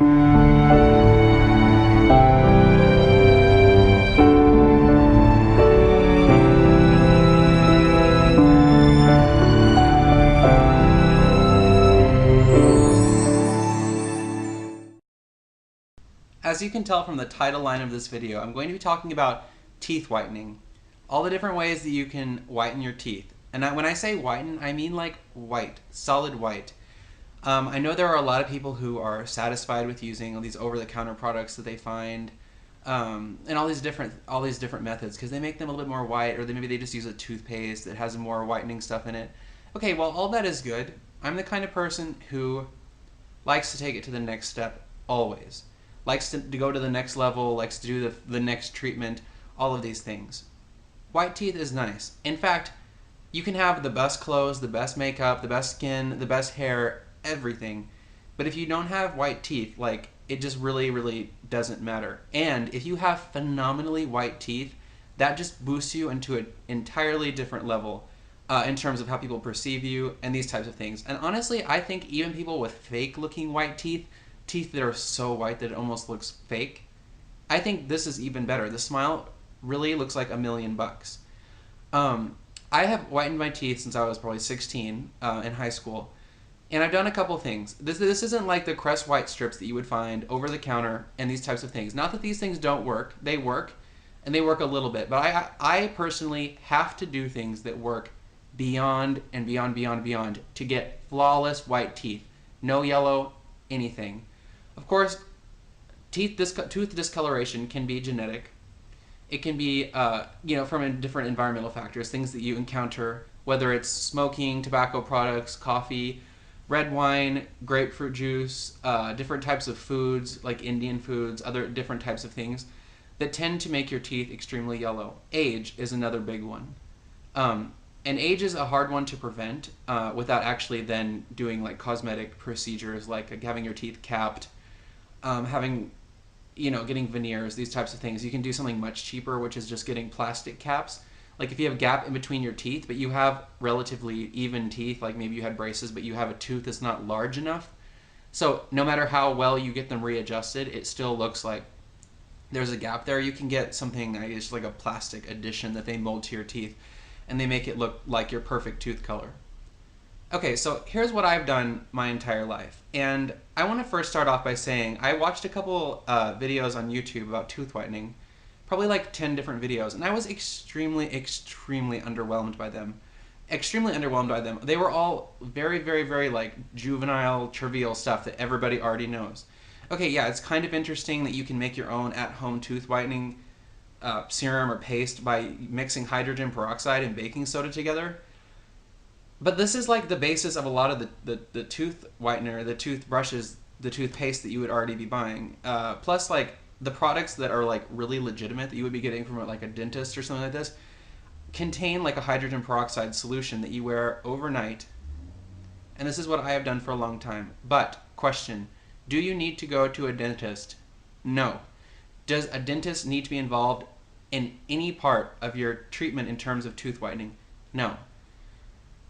As you can tell from the title line of this video, I'm going to be talking about teeth whitening. All the different ways that you can whiten your teeth. And when I say whiten, I mean like white, solid white. I know there are a lot of people who are satisfied with using all these over-the-counter products that they find, and all these different methods because they make them a little bit more white, or maybe they just use a toothpaste that has more whitening stuff in it. Okay, well, all that is good. I'm the kind of person who likes to take it to the next step always. Likes to go to the next level, likes to do the next treatment, all of these things. White teeth is nice. In fact, you can have the best clothes, the best makeup, the best skin, the best hair, everything. But if you don't have white teeth, like, it just really, really doesn't matter. And if you have phenomenally white teeth, that just boosts you into an entirely different level in terms of how people perceive you and these types of things. And honestly, I think even people with fake looking white teeth that are so white that it almost looks fake, I think this is even better. The smile really looks like $1,000,000. I have whitened my teeth since I was probably 16 in high school, and I've done a couple things. This isn't like the Crest white strips that you would find over the counter and these types of things. Not that these things don't work. They work, and they work a little bit. But I personally have to do things that work beyond and beyond to get flawless white teeth. No yellow, anything. Of course, tooth discoloration can be genetic. It can be, from different environmental factors, things that you encounter, whether it's smoking, tobacco products, coffee, red wine, grapefruit juice, different types of foods like Indian foods, other different types of things that tend to make your teeth extremely yellow. Age is another big one. And age is a hard one to prevent without actually then doing like cosmetic procedures like having your teeth capped, getting veneers, these types of things. You can do something much cheaper, which is just getting plastic caps. Like if you have a gap in between your teeth, but you have relatively even teeth, like maybe you had braces, but you have a tooth that's not large enough. So no matter how well you get them readjusted, it still looks like there's a gap there. You can get something, I guess, like a plastic addition that they mold to your teeth, and they make it look like your perfect tooth color. Okay, so here's what I've done my entire life. And I want to first start off by saying I watched a couple videos on YouTube about tooth whitening, probably like 10 different videos, and I was extremely underwhelmed by them. Extremely underwhelmed by them. They were all very like juvenile, trivial stuff that everybody already knows. Okay, yeah, it's kind of interesting that you can make your own at-home tooth whitening serum or paste by mixing hydrogen peroxide and baking soda together. But this is like the basis of a lot of the tooth whitener, the toothbrushes, the toothpaste that you would already be buying. Plus, like, the products that are like really legitimate that you would be getting from like a dentist or something like this contain like a hydrogen peroxide solution that you wear overnight. And this is what I have done for a long time. But, question, do you need to go to a dentist? No. Does a dentist need to be involved in any part of your treatment in terms of tooth whitening? No.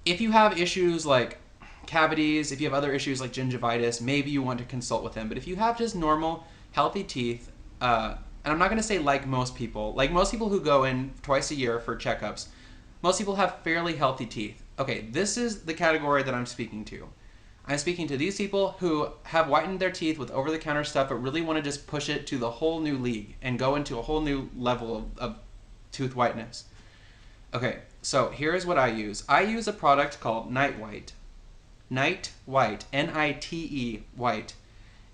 If you have issues like cavities, if you have other issues like gingivitis, maybe you want to consult with them. But if you have just normal, healthy teeth, and I'm not going to say like most people who go in twice a year for checkups, most people have fairly healthy teeth. Okay, this is the category that I'm speaking to. I'm speaking to these people who have whitened their teeth with over-the-counter stuff but really want to just push it to the whole new league and go into a whole new level of tooth whiteness. Okay, so here's what I use. I use a product called Night White. Night White, N-I-T-E, white.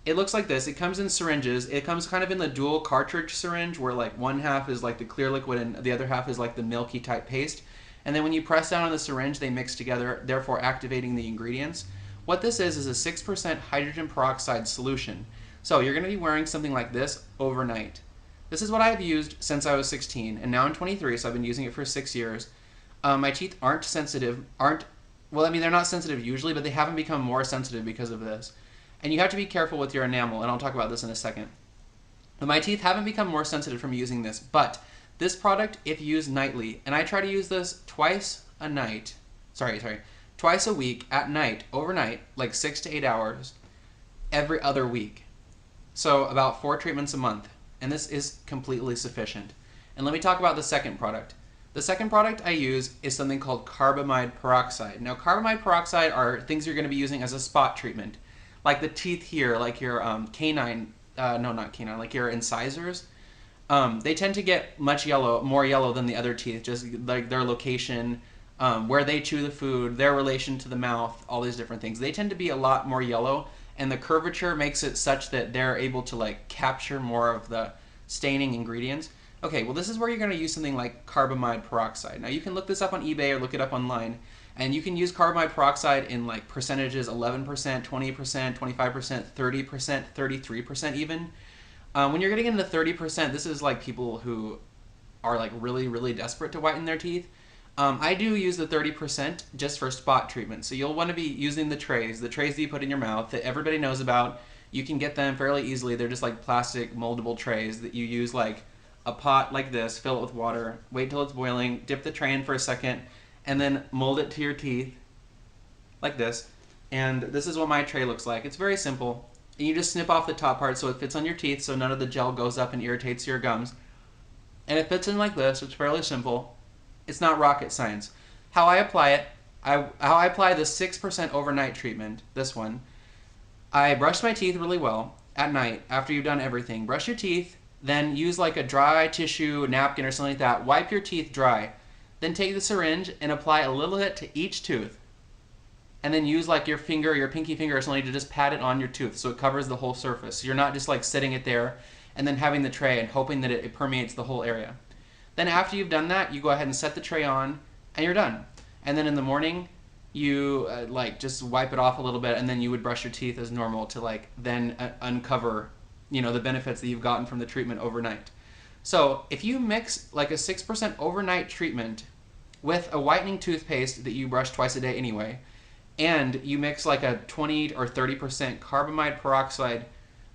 It looks like this. It comes in syringes. It comes kind of in the dual cartridge syringe where like one half is like the clear liquid and the other half is like the milky type paste. And then when you press down on the syringe, they mix together, therefore activating the ingredients. What this is a 6% hydrogen peroxide solution. So you're going to be wearing something like this overnight. This is what I've used since I was 16, and now I'm 23, so I've been using it for 6 years. My teeth aren't sensitive, they're not sensitive usually, but they haven't become more sensitive because of this. And you have to be careful with your enamel, and I'll talk about this in a second. But my teeth haven't become more sensitive from using this, but this product, if used nightly, and I try to use this twice a week at night, overnight, like 6 to 8 hours, every other week. So about 4 treatments a month, and this is completely sufficient. And let me talk about the second product. The second product I use is something called carbamide peroxide. Now, carbamide peroxide are things you're going to be using as a spot treatment, like the teeth here, like your canine, no, not canine, like your incisors. They tend to get more yellow than the other teeth, just like their location, where they chew the food, their relation to the mouth, all these different things. They tend to be a lot more yellow, and the curvature makes it such that they're able to like capture more of the staining ingredients. Okay, well, this is where you're going to use something like carbamide peroxide. Now, you can look this up on eBay or look it up online, and you can use carbamide peroxide in like percentages: 11%, 20%, 25%, 30%, 33% even. When you're getting into 30%, this is like people who are like really, really desperate to whiten their teeth. I do use the 30% just for spot treatment. So you'll want to be using the trays that you put in your mouth that everybody knows about. You can get them fairly easily. They're just like plastic moldable trays that you use like a pot like this, fill it with water, wait till it's boiling, dip the tray in for a second, and then mold it to your teeth like this. And this is what my tray looks like. It's very simple. And you just snip off the top part so it fits on your teeth so none of the gel goes up and irritates your gums. And it fits in like this. It's fairly simple. It's not rocket science. How I apply it, how I apply the 6% overnight treatment, this one, I brush my teeth really well at night after you've done everything. Brush your teeth, then use like a dry tissue, napkin or something like that. Wipe your teeth dry. Then take the syringe and apply a little bit to each tooth. And then use like your finger, your pinky finger or something to just pat it on your tooth so it covers the whole surface. You're not just like sitting it there and then having the tray and hoping that it permeates the whole area. Then after you've done that, you go ahead and set the tray on and you're done. And then in the morning, you like just wipe it off a little bit and then you would brush your teeth as normal to like then uncover, you know, the benefits that you've gotten from the treatment overnight. So if you mix like a 6% overnight treatment with a whitening toothpaste that you brush twice a day anyway, and you mix like a 20 or 30% carbamide peroxide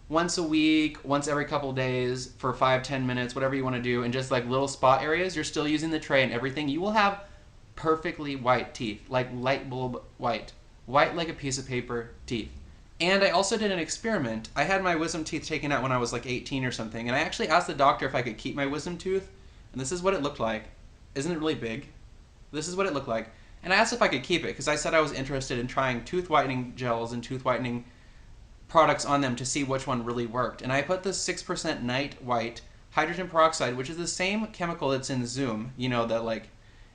once a week, once every couple days for 5-10 minutes, whatever you want to do, and just like little spot areas, you're still using the tray and everything, you will have perfectly white teeth, like light bulb white like a piece of paper teeth. And I also did an experiment. I had my wisdom teeth taken out when I was like 18 or something, and I actually asked the doctor if I could keep my wisdom tooth, and this is what it looked like. Isn't it really big? This is what it looked like. And I asked if I could keep it because I said I was interested in trying tooth whitening gels and tooth whitening products on them to see which one really worked. And I put the 6% night white hydrogen peroxide, which is the same chemical that's in Zoom. You know, that like,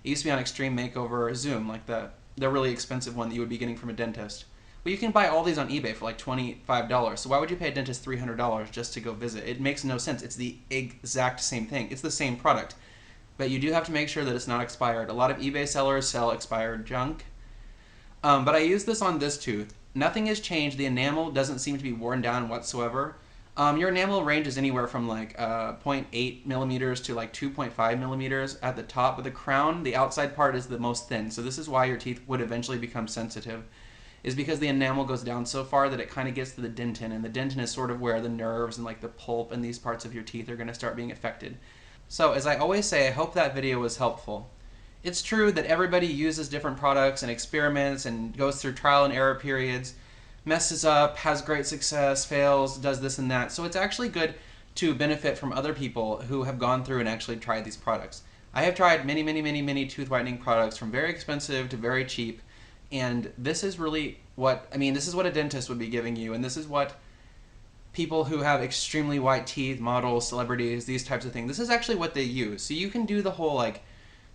it used to be on Extreme Makeover Zoom, like the really expensive one that you would be getting from a dentist. But you can buy all these on eBay for like $25. So why would you pay a dentist $300 just to go visit? It makes no sense. It's the exact same thing. It's the same product. But you do have to make sure that it's not expired. A lot of eBay sellers sell expired junk. But I used this on this tooth. Nothing has changed. The enamel doesn't seem to be worn down whatsoever. Your enamel ranges anywhere from like 0.8 millimeters to like 2.5 millimeters at the top, but the crown, the outside part, is the most thin. So this is why your teeth would eventually become sensitive, is because the enamel goes down so far that it kind of gets to the dentin, and the dentin is sort of where the nerves and like the pulp and these parts of your teeth are going to start being affected. So as I always say, I hope that video was helpful. It's true that everybody uses different products and experiments and goes through trial and error periods, messes up, has great success, fails, does this and that. So it's actually good to benefit from other people who have gone through and actually tried these products. I have tried many tooth whitening products, from very expensive to very cheap, and this is really what, this is what a dentist would be giving you, and this is what people who have extremely white teeth, models, celebrities, these types of things, this is actually what they use. So you can do the whole like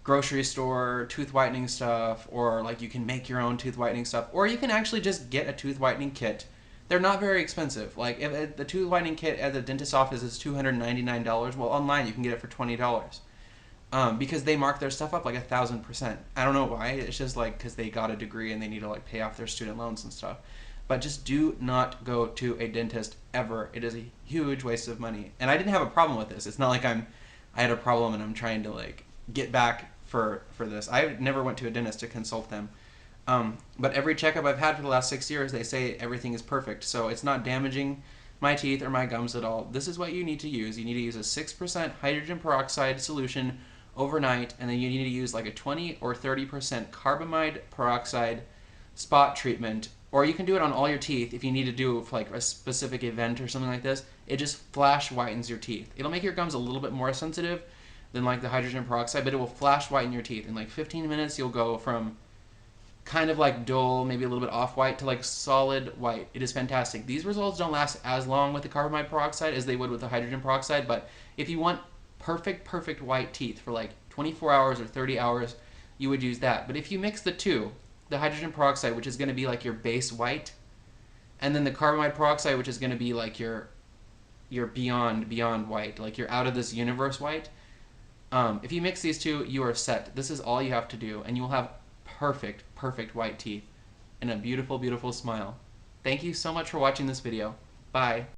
grocery store tooth whitening stuff, or like you can make your own tooth whitening stuff, or you can actually just get a tooth whitening kit. They're not very expensive. Like if the tooth whitening kit at the dentist's office is $299, well, online you can get it for $20. Because they mark their stuff up like 1,000%. I don't know why. It's just like because they got a degree and they need to like pay off their student loans and stuff. But just do not go to a dentist ever. It is a huge waste of money. And I didn't have a problem with this. It's not like I had a problem and I'm trying to like get back for this. I never went to a dentist to consult them. But every checkup I've had for the last 6 years, they say everything is perfect. So it's not damaging my teeth or my gums at all. This is what you need to use. You need to use a 6% hydrogen peroxide solution overnight, and then you need to use like a 20 or 30% carbamide peroxide spot treatment, Or you can do it on all your teeth if you need to do it for like a specific event or something like this. It just flash whitens your teeth. It'll make your gums a little bit more sensitive than like the hydrogen peroxide, but it will flash whiten your teeth. In like 15 minutes, you'll go from kind of like dull, maybe a little bit off-white, to like solid white. It is fantastic. These results don't last as long with the carbamide peroxide as they would with the hydrogen peroxide, but if you want perfect white teeth for like 24 hours or 30 hours, you would use that. But if you mix the two, the hydrogen peroxide, which is going to be like your base white, and then the carbamide peroxide, which is going to be like your beyond white, like your out of this universe white. If you mix these two, you are set. This is all you have to do, and you will have perfect white teeth and a beautiful smile. Thank you so much for watching this video. Bye.